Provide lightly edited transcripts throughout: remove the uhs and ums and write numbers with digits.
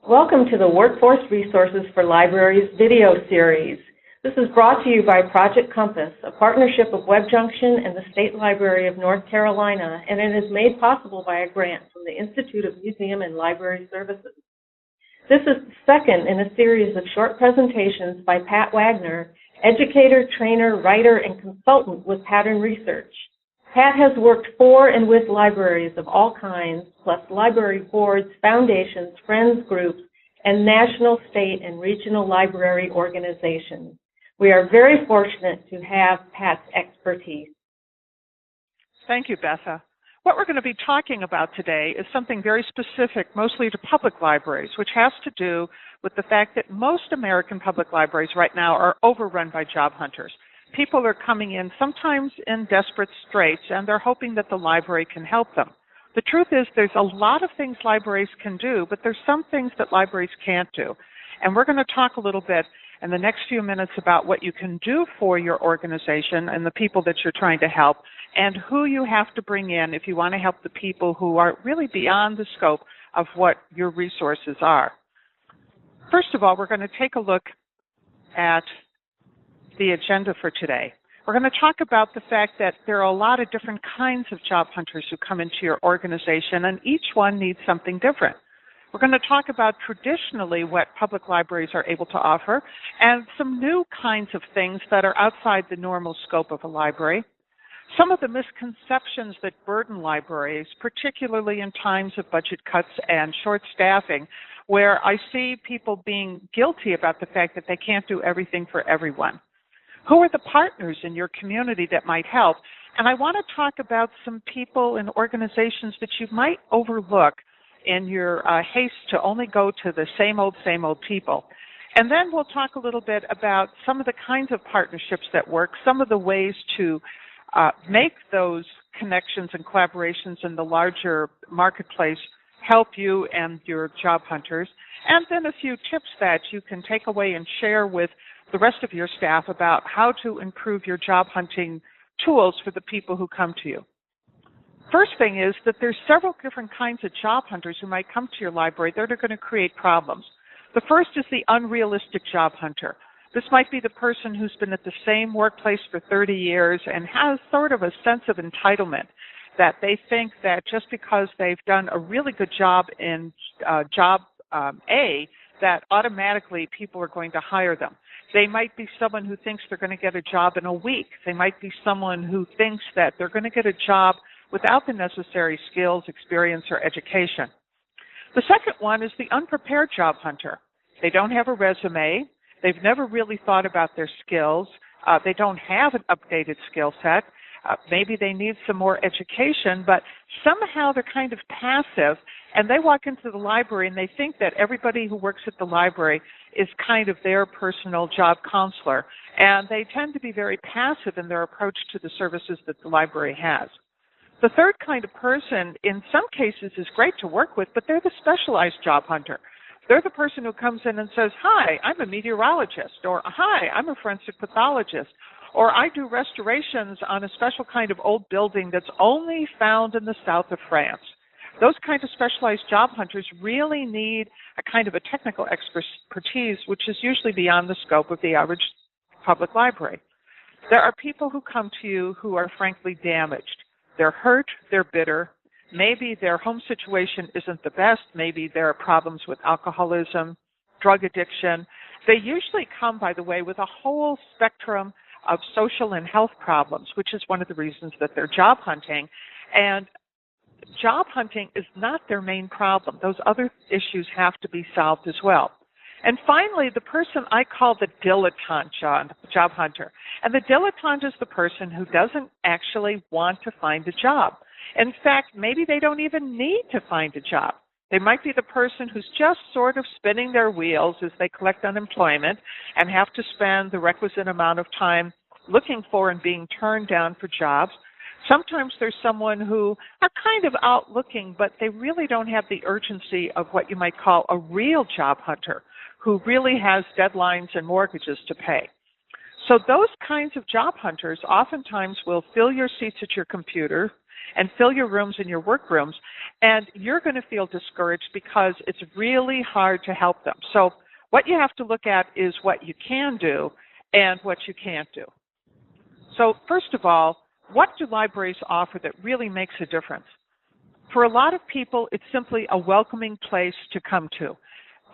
Welcome to the Workforce Resources for Libraries video series. This is brought to you by Project Compass, a partnership of WebJunction and the State Library of North Carolina, and it is made possible by a grant from the Institute of Museum and Library Services. This is the second in a series of short presentations by Pat Wagner, educator, trainer, writer, and consultant with Pattern Research. Pat has worked for and with libraries of all kinds, plus library boards, foundations, friends groups, and national, state, and regional library organizations. We are very fortunate to have Pat's expertise. Thank you, Betha. What we're going to be talking about today is something very specific, mostly to public libraries, which has to do with the fact that most American public libraries right now are overrun by job hunters. People are coming in sometimes in desperate straits, and they're hoping that the library can help them. The truth is there's a lot of things libraries can do, but there's some things that libraries can't do. And we're going to talk a little bit in the next few minutes about what you can do for your organization and the people that you're trying to help, and who you have to bring in if you want to help the people who are really beyond the scope of what your resources are. First of all, we're going to take a look at the agenda for today. We're going to talk about the fact that there are a lot of different kinds of job hunters who come into your organization, and each one needs something different. We're going to talk about traditionally what public libraries are able to offer and some new kinds of things that are outside the normal scope of a library. Some of the misconceptions that burden libraries, particularly in times of budget cuts and short staffing, where I see people being guilty about the fact that they can't do everything for everyone. Who are the partners in your community that might help? And I want to talk about some people and organizations that you might overlook in your haste to only go to the same old people. And then we'll talk a little bit about some of the kinds of partnerships that work, some of the ways to make those connections and collaborations in the larger marketplace help you and your job hunters, and then a few tips that you can take away and share with the rest of your staff about how to improve your job hunting tools for the people who come to you. First thing is that there's several different kinds of job hunters who might come to your library that are going to create problems. The first is the unrealistic job hunter. This might be the person who's been at the same workplace for 30 years and has sort of a sense of entitlement, that they think that just because they've done a really good job in job A, that automatically people are going to hire them. They might be someone who thinks they're going to get a job in a week. They might be someone who thinks that they're going to get a job without the necessary skills, experience, or education. The second one is the unprepared job hunter. They don't have a resume. They've never really thought about their skills. They don't have an updated skill set. Maybe they need some more education, but somehow they're kind of passive, and they walk into the library and they think that everybody who works at the library is kind of their personal job counselor, and they tend to be very passive in their approach to the services that the library has. The third kind of person, in some cases, is great to work with, but they're the specialized job hunter. They're the person who comes in and says, "Hi, I'm a meteorologist," or "Hi, I'm a forensic pathologist," or "I do restorations on a special kind of old building that's only found in the south of France." Those kinds of specialized job hunters really need a kind of a technical expertise, which is usually beyond the scope of the average public library. There are people who come to you who are frankly damaged. They're hurt, they're bitter. Maybe their home situation isn't the best. Maybe there are problems with alcoholism, drug addiction. They usually come, by the way, with a whole spectrum of social and health problems, which is one of the reasons that they're job hunting. And job hunting is not their main problem. Those other issues have to be solved as well. And finally, the person I call the dilettante job hunter. And the dilettante is the person who doesn't actually want to find a job. In fact, maybe they don't even need to find a job. They might be the person who's just sort of spinning their wheels as they collect unemployment and have to spend the requisite amount of time looking for and being turned down for jobs. Sometimes there's someone who are kind of out looking, but they really don't have the urgency of what you might call a real job hunter, who really has deadlines and mortgages to pay. So those kinds of job hunters oftentimes will fill your seats at your computer and fill your rooms and your workrooms, and you're going to feel discouraged because it's really hard to help them. So what you have to look at is what you can do and what you can't do. So first of all, what do libraries offer that really makes a difference? For a lot of people, it's simply a welcoming place to come to.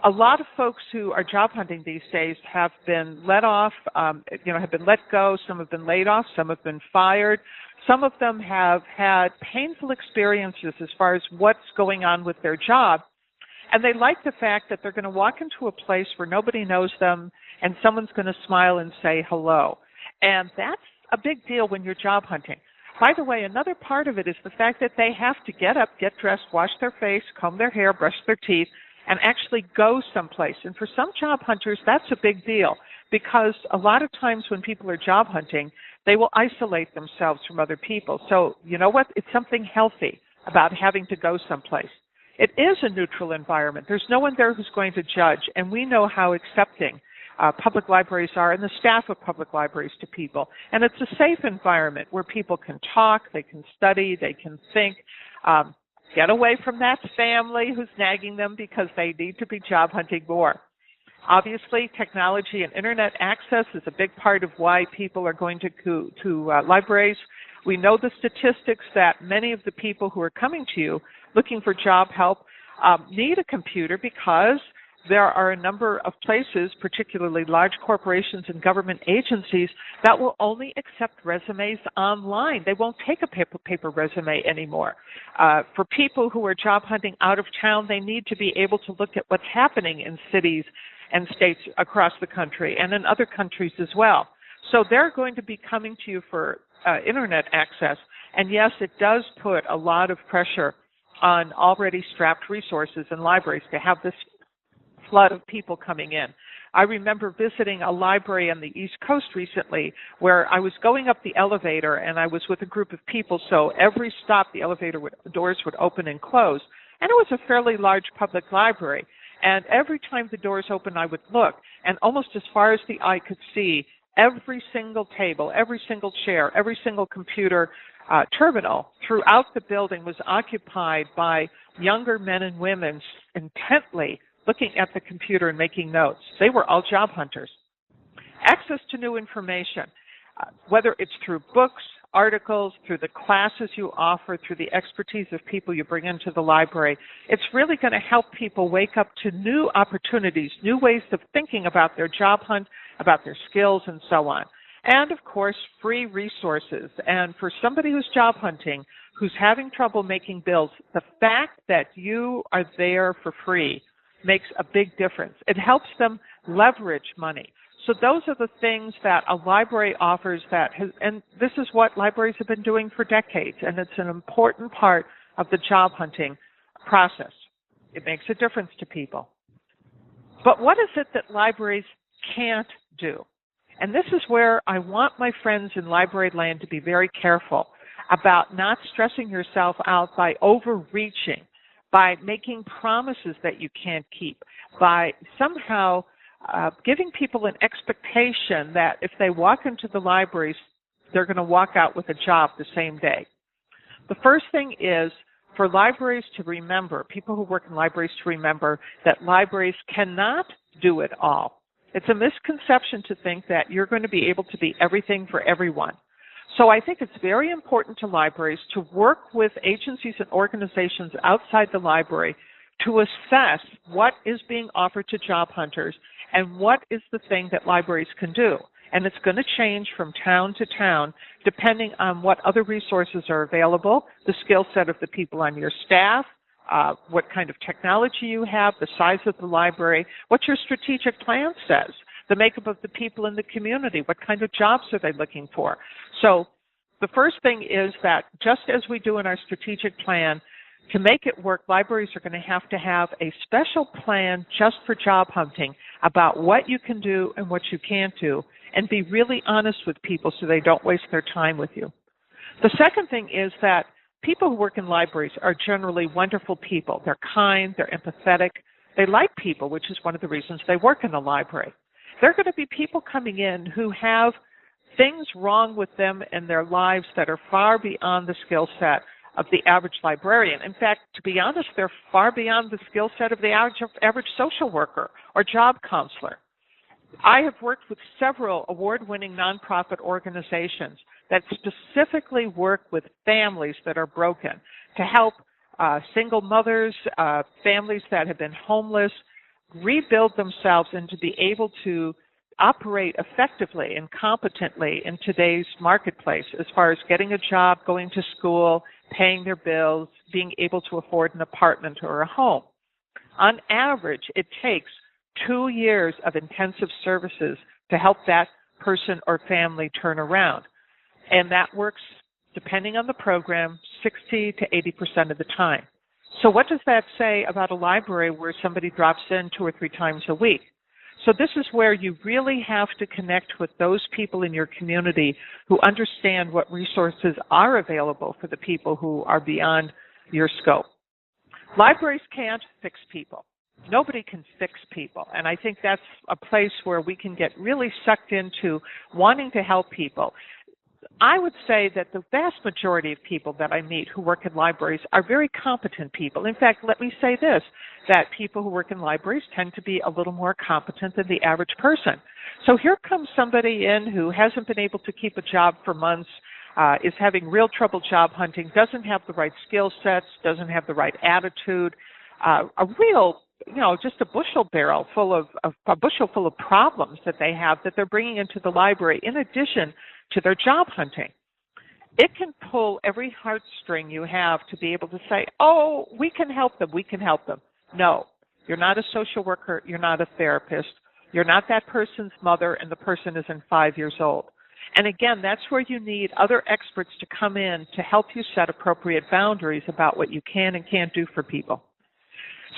A lot of folks who are job hunting these days have been let off, have been let go. Some have been laid off. Some have been fired. Some of them have had painful experiences as far as what's going on with their job. And they like the fact that they're going to walk into a place where nobody knows them and someone's going to smile and say hello. And that's a big deal when you're job hunting. By the way, another part of it is the fact that they have to get up, get dressed, wash their face, comb their hair, brush their teeth, and actually go someplace. And for some job hunters, that's a big deal because a lot of times when people are job hunting, they will isolate themselves from other people. So you know what? It's something healthy about having to go someplace. It is a neutral environment. There's no one there who's going to judge, and we know how accepting public libraries are and the staff of public libraries to people. And it's a safe environment where people can talk, they can study, they can think, get away from that family who's nagging them because they need to be job hunting more. Obviously, technology and internet access is a big part of why people are going to libraries. We know the statistics that many of the people who are coming to you looking for job help need a computer because there are a number of places, particularly large corporations and government agencies, that will only accept resumes online. They won't take a paper resume anymore. For people who are job hunting out of town, they need to be able to look at what's happening in cities and states across the country and in other countries as well. So they're going to be coming to you for internet access. And yes, it does put a lot of pressure on already strapped resources and libraries to have this flood of people coming in. I remember visiting a library on the East Coast recently where I was going up the elevator and I was with a group of people, so every stop the elevator doors would open and close. And it was a fairly large public library. And every time the doors opened, I would look, and almost as far as the eye could see, every single table, every single chair, every single computer terminal throughout the building was occupied by younger men and women intently looking at the computer and making notes. They were all job hunters. Access to new information, whether it's through books, articles, through the classes you offer, through the expertise of people you bring into the library, it's really going to help people wake up to new opportunities, new ways of thinking about their job hunt, about their skills, and so on. And, of course, free resources. And for somebody who's job hunting, who's having trouble making bills, the fact that you are there for free makes a big difference. It helps them leverage money. So those are the things that a library offers and this is what libraries have been doing for decades, and it's an important part of the job hunting process. It makes a difference to people. But what is it that libraries can't do? And this is where I want my friends in library land to be very careful about not stressing yourself out by overreaching, by making promises that you can't keep, by somehow giving people an expectation that if they walk into the libraries, they're going to walk out with a job the same day. The first thing is for libraries to remember, people who work in libraries to remember that libraries cannot do it all. It's a misconception to think that you're going to be able to be everything for everyone. So I think it's very important to libraries to work with agencies and organizations outside the library to assess what is being offered to job hunters and what is the thing that libraries can do. And it's going to change from town to town depending on what other resources are available, the skill set of the people on your staff, what kind of technology you have, the size of the library, what your strategic plan says, the makeup of the people in the community, what kind of jobs are they looking for. So the first thing is that just as we do in our strategic plan, to make it work, libraries are going to have a special plan just for job hunting about what you can do and what you can't do, and be really honest with people so they don't waste their time with you. The second thing is that people who work in libraries are generally wonderful people. They're kind, they're empathetic, they like people, which is one of the reasons they work in the library. There are going to be people coming in who have things wrong with them in their lives that are far beyond the skill set of the average librarian. In fact, to be honest, they're far beyond the skill set of the average social worker or job counselor. I have worked with several award-winning nonprofit organizations that specifically work with families that are broken to help single mothers, families that have been homeless, rebuild themselves and to be able to operate effectively and competently in today's marketplace as far as getting a job, going to school, paying their bills, being able to afford an apartment or a home. On average, it takes 2 years of intensive services to help that person or family turn around. And that works, depending on the program, 60 to 80% of the time. So what does that say about a library where somebody drops in 2 or 3 times a week? So this is where you really have to connect with those people in your community who understand what resources are available for the people who are beyond your scope. Libraries can't fix people. Nobody can fix people. And I think that's a place where we can get really sucked into wanting to help people. I would say that the vast majority of people that I meet who work in libraries are very competent people. In fact, let me say this, that people who work in libraries tend to be a little more competent than the average person. So here comes somebody in who hasn't been able to keep a job for months, is having real trouble job hunting, doesn't have the right skill sets, doesn't have the right attitude, a real, just a bushel full of problems that they have that they're bringing into the library in addition to their job hunting. It can pull every heartstring you have to be able to say, oh, we can help them. No, you're not a social worker. You're not a therapist. You're not that person's mother, and the person isn't 5 years old. And again, that's where you need other experts to come in to help you set appropriate boundaries about what you can and can't do for people.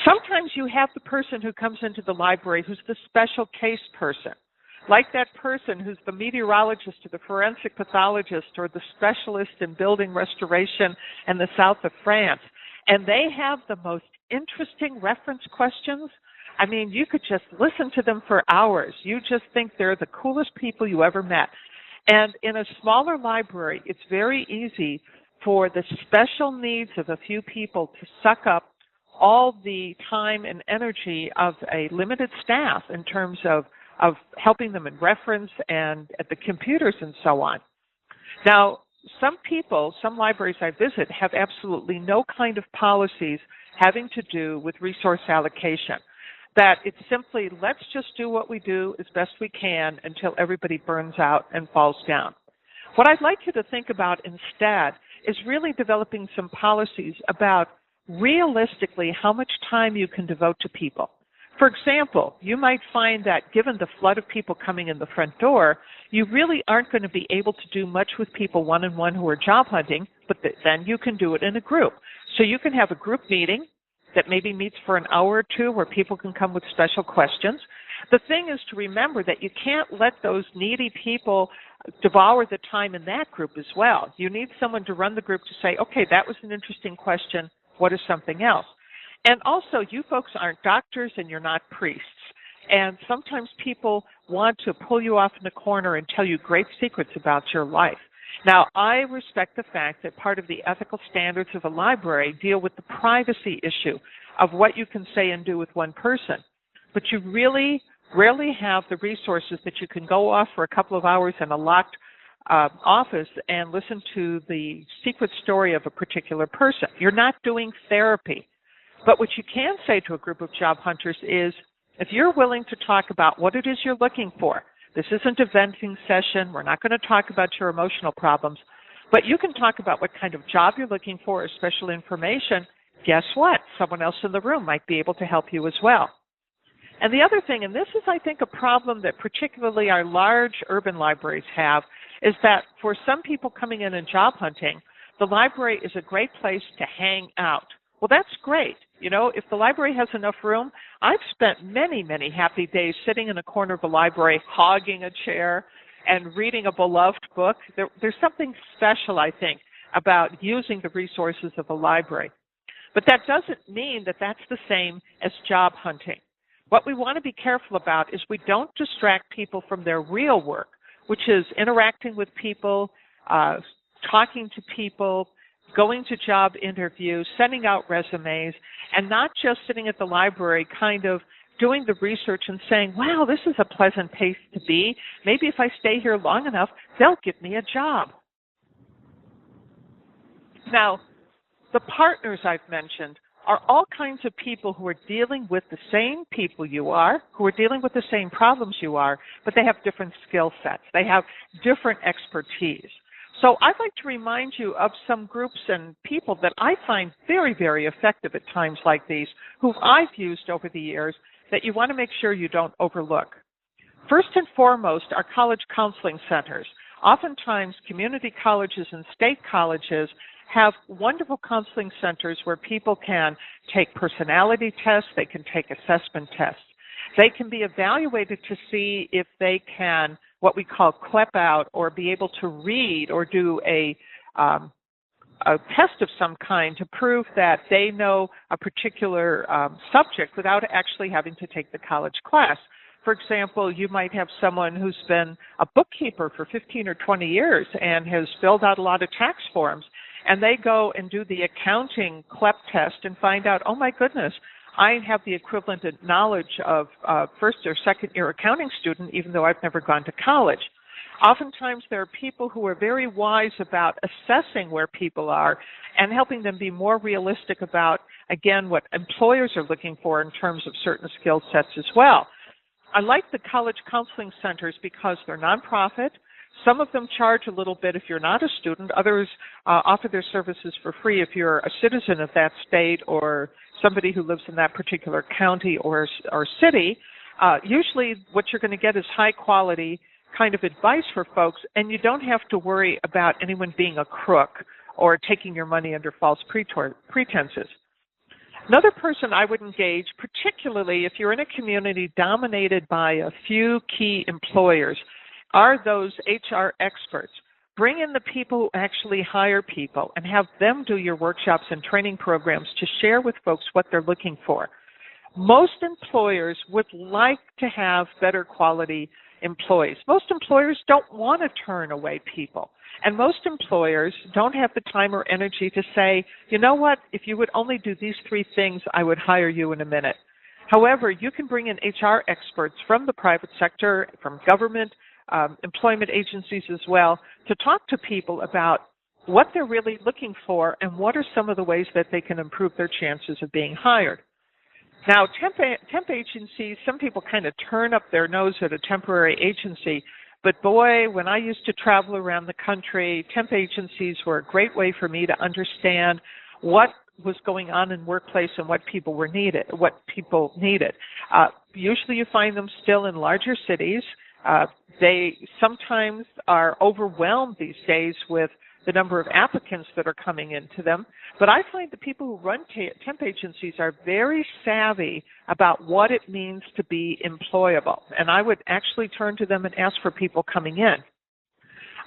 Sometimes you have the person who comes into the library who's the special case person, like that person who's the meteorologist or the forensic pathologist or the specialist in building restoration in the south of France. And they have the most interesting reference questions. I mean, you could just listen to them for hours. You just think they're the coolest people you ever met. And in a smaller library, it's very easy for the special needs of a few people to suck up all the time and energy of a limited staff in terms of helping them in reference and at the computers and so on. Now, some libraries I visit have absolutely no kind of policies having to do with resource allocation. That it's simply, let's just do what we do as best we can until everybody burns out and falls down. What I'd like you to think about instead is really developing some policies about realistically how much time you can devote to people. For example, you might find that given the flood of people coming in the front door, you really aren't going to be able to do much with people one-on-one who are job hunting, but then you can do it in a group. So you can have a group meeting that maybe meets for an hour or two where people can come with special questions. The thing is to remember that you can't let those needy people devour the time in that group as well. You need someone to run the group to say, okay, that was an interesting question. What is something else? And also, you folks aren't doctors and you're not priests. And sometimes people want to pull you off in the corner and tell you great secrets about your life. Now, I respect the fact that part of the ethical standards of a library deal with the privacy issue of what you can say and do with one person. But you really rarely have the resources that you can go off for a couple of hours in a locked office and listen to the secret story of a particular person. You're not doing therapy. But what you can say to a group of job hunters is, if you're willing to talk about what it is you're looking for, this isn't a venting session, we're not going to talk about your emotional problems, but you can talk about what kind of job you're looking for or special information, guess what? Someone else in the room might be able to help you as well. And the other thing, and this is, I think, a problem that particularly our large urban libraries have, is that for some people coming in and job hunting, the library is a great place to hang out. Well, that's great. If the library has enough room, I've spent many, many happy days sitting in a corner of a library, hogging a chair and reading a beloved book. There's something special, I think, about using the resources of a library. But that doesn't mean that that's the same as job hunting. What we want to be careful about is we don't distract people from their real work, which is interacting with people, talking to people, going to job interviews, sending out resumes, and not just sitting at the library kind of doing the research and saying, wow, this is a pleasant place to be. Maybe if I stay here long enough, they'll give me a job. Now, the partners I've mentioned are all kinds of people who are dealing with the same people you are, who are dealing with the same problems you are, but they have different skill sets. They have different expertise. So I'd like to remind you of some groups and people that I find very, very effective at times like these, who I've used over the years, that you want to make sure you don't overlook. First and foremost are college counseling centers. Oftentimes, community colleges and state colleges have wonderful counseling centers where people can take personality tests, they can take assessment tests. They can be evaluated to see if they can, what we call clep out, or be able to read or do a test of some kind to prove that they know a particular subject without actually having to take the college class. For example, you might have someone who's been a bookkeeper for 15 or 20 years and has filled out a lot of tax forms, and they go and do the accounting CLEP test and find out, oh my goodness, I have the equivalent of knowledge of a first or second year accounting student, even though I've never gone to college. Oftentimes there are people who are very wise about assessing where people are and helping them be more realistic about, again, what employers are looking for in terms of certain skill sets as well. I like the college counseling centers because they're nonprofit. Some of them charge a little bit if you're not a student. Others offer their services for free if you're a citizen of that state or somebody who lives in that particular county or city. Usually what you're going to get is high quality kind of advice for folks, and you don't have to worry about anyone being a crook or taking your money under false pretenses. Another person I would engage, particularly if you're in a community dominated by a few key employers, are those HR experts. Bring in the people who actually hire people and have them do your workshops and training programs to share with folks what they're looking for. Most employers would like to have better quality employees. Most employers don't want to turn away people. And most employers don't have the time or energy to say, you know what, if you would only do these 3 things, I would hire you in a minute. However, you can bring in HR experts from the private sector, from government, employment agencies as well, to talk to people about what they're really looking for and what are some of the ways that they can improve their chances of being hired. Now, temp agencies, some people kind of turn up their nose at a temporary agency, but boy, when I used to travel around the country, temp agencies were a great way for me to understand what was going on in workplace and what people needed. Usually you find them still in larger cities. They sometimes are overwhelmed these days with the number of applicants that are coming into them. But I find the people who run temp agencies are very savvy about what it means to be employable. And I would actually turn to them and ask for people coming in.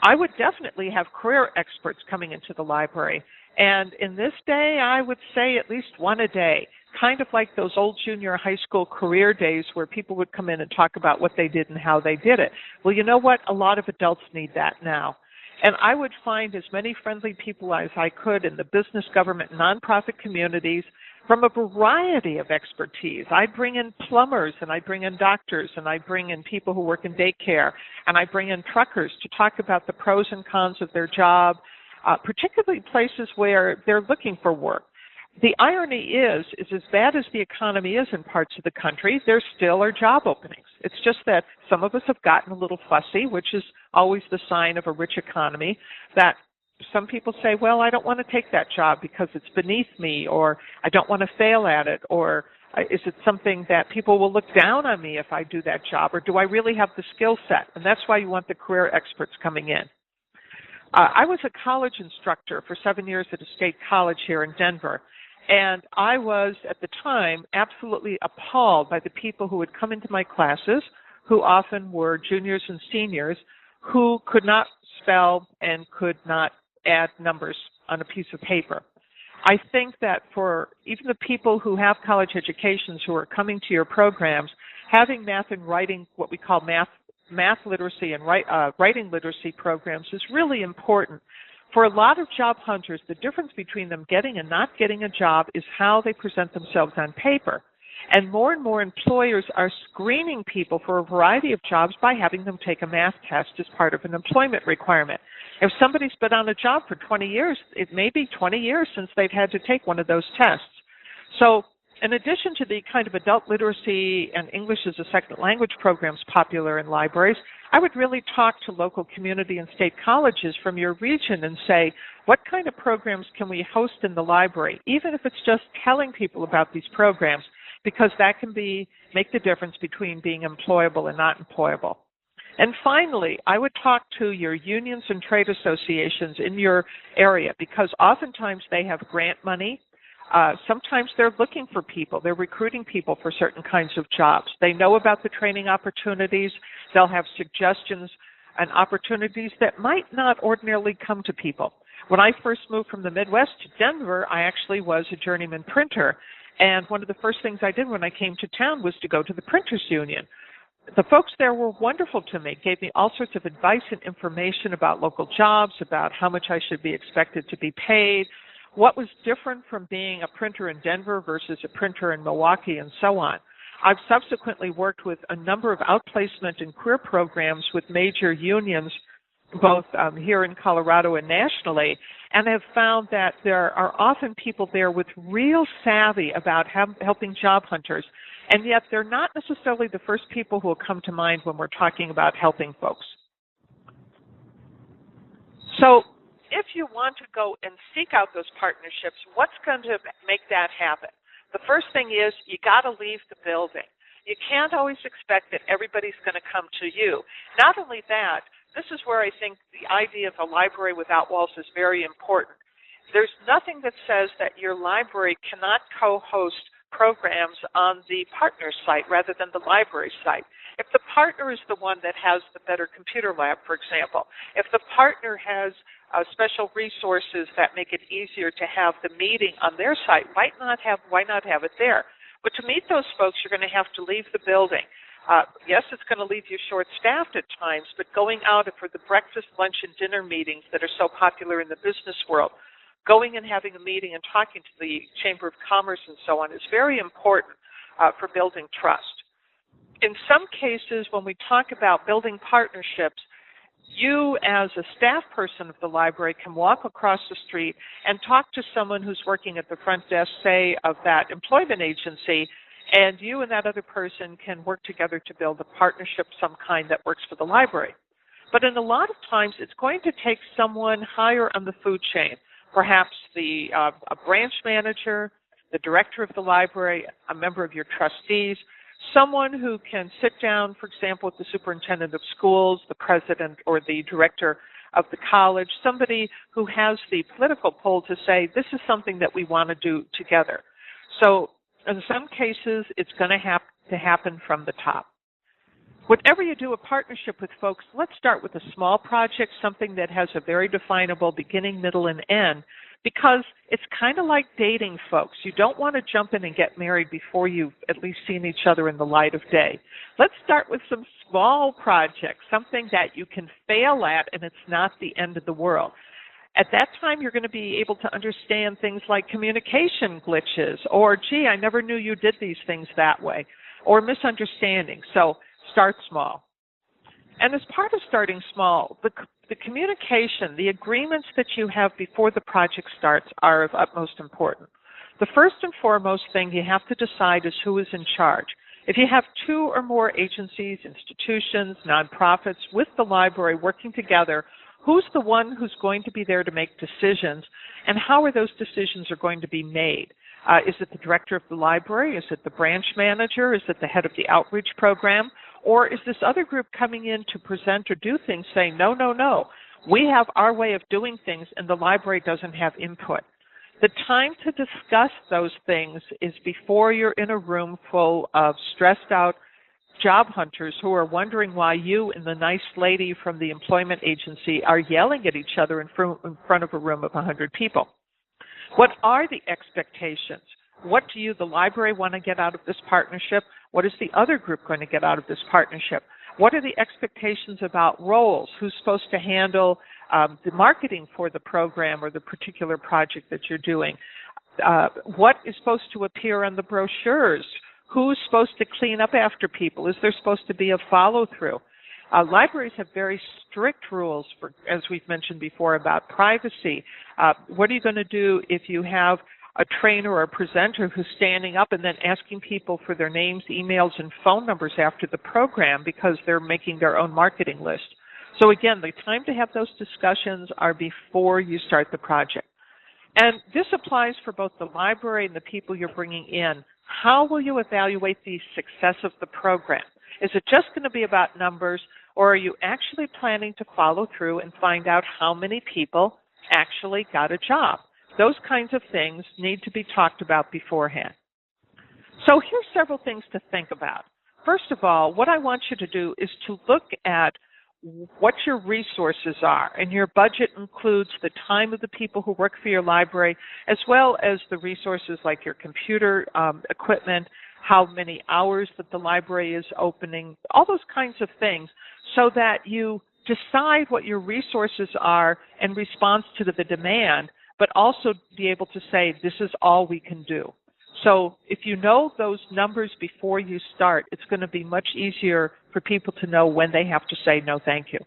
I would definitely have career experts coming into the library. And in this day, I would say at least one a day, kind of like those old junior high school career days where people would come in and talk about what they did and how they did it. Well, you know what? A lot of adults need that now. And I would find as many friendly people as I could in the business, government, nonprofit communities from a variety of expertise. I bring in plumbers, and I bring in doctors, and I bring in people who work in daycare, and I bring in truckers to talk about the pros and cons of their job, particularly places where they're looking for work. The irony is as bad as the economy is in parts of the country, there still are job openings. It's just that some of us have gotten a little fussy, which is always the sign of a rich economy, that some people say, well, I don't want to take that job because it's beneath me, or I don't want to fail at it, or is it something that people will look down on me if I do that job, or do I really have the skill set? And that's why you want the career experts coming in. I was a college instructor for 7 years at a state college here in Denver. And I was, at the time, absolutely appalled by the people who would come into my classes, who often were juniors and seniors, who could not spell and could not add numbers on a piece of paper. I think that for even the people who have college educations who are coming to your programs, having math and writing, what we call math literacy and writing literacy programs is really important For a lot of job hunters, the difference between them getting and not getting a job is how they present themselves on paper. And more employers are screening people for a variety of jobs by having them take a math test as part of an employment requirement. If somebody's been on a job for 20 years, it may be 20 years since they've had to take one of those tests. So in addition to the kind of adult literacy and English as a second language programs popular in libraries, I would really talk to local community and state colleges from your region and say, what kind of programs can we host in the library, even if it's just telling people about these programs, because that can make the difference between being employable and not employable. And finally, I would talk to your unions and trade associations in your area, because oftentimes they have grant money. Sometimes they're looking for people. They're recruiting people for certain kinds of jobs. They know about the training opportunities. They'll have suggestions and opportunities that might not ordinarily come to people. When I first moved from the Midwest to Denver, I actually was a journeyman printer. And one of the first things I did when I came to town was to go to the Printers Union. The folks there were wonderful to me, gave me all sorts of advice and information about local jobs, about how much I should be expected to be paid, what was different from being a printer in Denver versus a printer in Milwaukee, and so on. I've subsequently worked with a number of outplacement and career programs with major unions, both here in Colorado and nationally, and have found that there are often people there with real savvy about helping job hunters, and yet they're not necessarily the first people who will come to mind when we're talking about helping folks. So if you want to go and seek out those partnerships, what's going to make that happen? The first thing is you got to leave the building. You can't always expect that everybody's going to come to you. Not only that, this is where I think the idea of a library without walls is very important. There's nothing that says that your library cannot co-host programs on the partner site rather than the library site. If the partner is the one that has the better computer lab, for example, if the partner has special resources that make it easier to have the meeting on their site, why not have it there? But to meet those folks, you're going to have to leave the building. Yes, it's going to leave you short-staffed at times, but going out for the breakfast, lunch, and dinner meetings that are so popular in the business world, going and having a meeting and talking to the Chamber of Commerce and so on is very important for building trust. In some cases, when we talk about building partnerships, you as a staff person of the library can walk across the street and talk to someone who's working at the front desk, say, of that employment agency, and you and that other person can work together to build a partnership of some kind that works for the library. But in a lot of times, it's going to take someone higher on the food chain, perhaps a branch manager, the director of the library, a member of your trustees, someone who can sit down, for example, with the superintendent of schools, the president, or the director of the college, somebody who has the political pull to say, this is something that we want to do together. So in some cases, it's going to have to happen from the top. Whatever you do a partnership with folks, let's start with a small project, something that has a very definable beginning, middle, and end, because it's kind of like dating folks. You don't want to jump in and get married before you've at least seen each other in the light of day. Let's start with some small projects, something that you can fail at and it's not the end of the world. At that time, you're going to be able to understand things like communication glitches, or, gee, I never knew you did these things that way, or misunderstanding. So start small. And as part of starting small, the communication, the agreements that you have before the project starts are of utmost importance. The first and foremost thing you have to decide is who is in charge. If you have two or more agencies, institutions, nonprofits with the library working together, who's the one who's going to be there to make decisions, and how are those decisions are going to be made? Is it the director of the library? Is it the branch manager? Is it the head of the outreach program? Or is this other group coming in to present or do things saying, no, no, no, we have our way of doing things and the library doesn't have input? The time to discuss those things is before you're in a room full of stressed out job hunters who are wondering why you and the nice lady from the employment agency are yelling at each other in front of a room of 100 people. What are the expectations? What do you, the library, want to get out of this partnership? What is the other group going to get out of this partnership? What are the expectations about roles? Who's supposed to handle the marketing for the program or the particular project that you're doing. What is supposed to appear on the brochures? Who's supposed to clean up after people? Is there supposed to be a follow-through? Libraries have very strict rules, as we've mentioned before, about privacy. What are you going to do if you have a trainer or a presenter who's standing up and then asking people for their names, emails, and phone numbers after the program because they're making their own marketing list? So again, the time to have those discussions are before you start the project. And this applies for both the library and the people you're bringing in. How will you evaluate the success of the program? Is it just going to be about numbers, or are you actually planning to follow through and find out how many people actually got a job? Those kinds of things need to be talked about beforehand. So here's several things to think about. First of all, what I want you to do is to look at what your resources are, and your budget includes the time of the people who work for your library, as well as the resources like your computer equipment, how many hours that the library is opening, all those kinds of things, so that you decide what your resources are in response to the demand, but also be able to say, this is all we can do. So if you know those numbers before you start, it's going to be much easier for people to know when they have to say no thank you.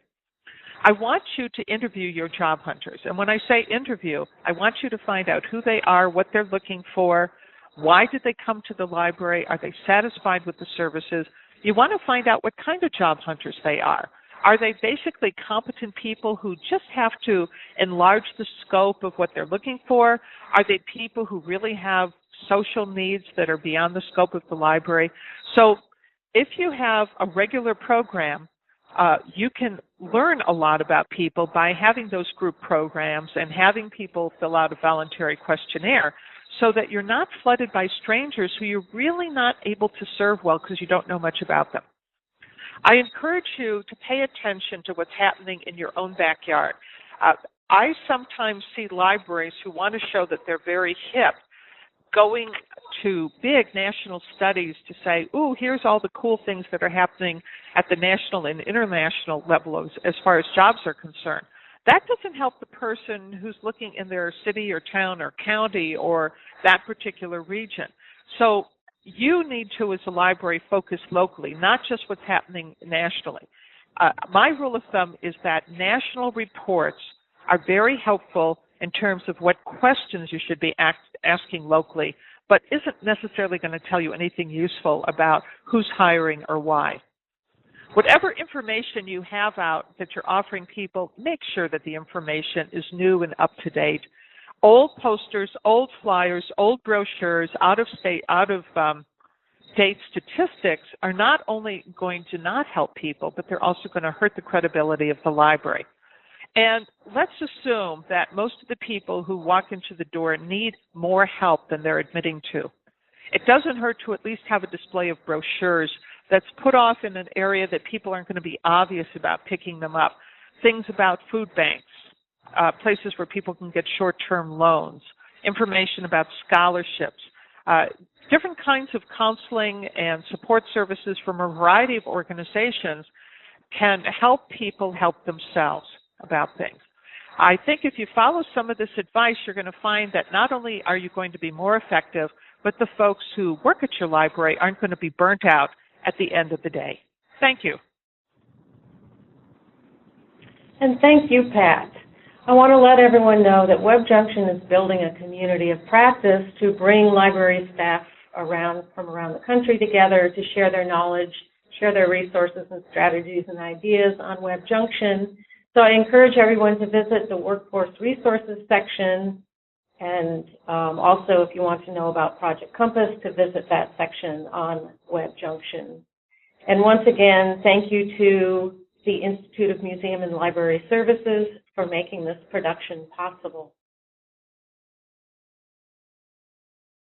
I want you to interview your job hunters. And when I say interview, I want you to find out who they are, what they're looking for, why did they come to the library, are they satisfied with the services. You want to find out what kind of job hunters they are. Are they basically competent people who just have to enlarge the scope of what they're looking for? Are they people who really have social needs that are beyond the scope of the library? So if you have a regular program, you can learn a lot about people by having those group programs and having people fill out a voluntary questionnaire so that you're not flooded by strangers who you're really not able to serve well because you don't know much about them. I encourage you to pay attention to what's happening in your own backyard. I sometimes see libraries who want to show that they're very hip, going to big national studies to say, ooh, here's all the cool things that are happening at the national and international level as far as jobs are concerned. That doesn't help the person who's looking in their city or town or county or that particular region. So you need to, as a library, focus locally, not just what's happening nationally. My rule of thumb is that national reports are very helpful in terms of what questions you should be asking locally, but isn't necessarily going to tell you anything useful about who's hiring or why. Whatever information you have out that you're offering people, make sure that the information is new and up to date. Old posters, old flyers, old brochures, out-of-date statistics are not only going to not help people, but they're also going to hurt the credibility of the library. And let's assume that most of the people who walk into the door need more help than they're admitting to. It doesn't hurt to at least have a display of brochures that's put off in an area that people aren't going to be obvious about picking them up. Things about food banks, places where people can get short-term loans, information about scholarships, different kinds of counseling and support services from a variety of organizations can help people help themselves about things. I think if you follow some of this advice, you're going to find that not only are you going to be more effective, but the folks who work at your library aren't going to be burnt out at the end of the day. Thank you. And thank you, Pat. I want to let everyone know that WebJunction is building a community of practice to bring library staff from around the country together to share their knowledge, share their resources and strategies and ideas on WebJunction. So I encourage everyone to visit the Workforce Resources section, and also if you want to know about Project Compass, to visit that section on WebJunction. And once again, thank you to the Institute of Museum and Library Services for making this production possible.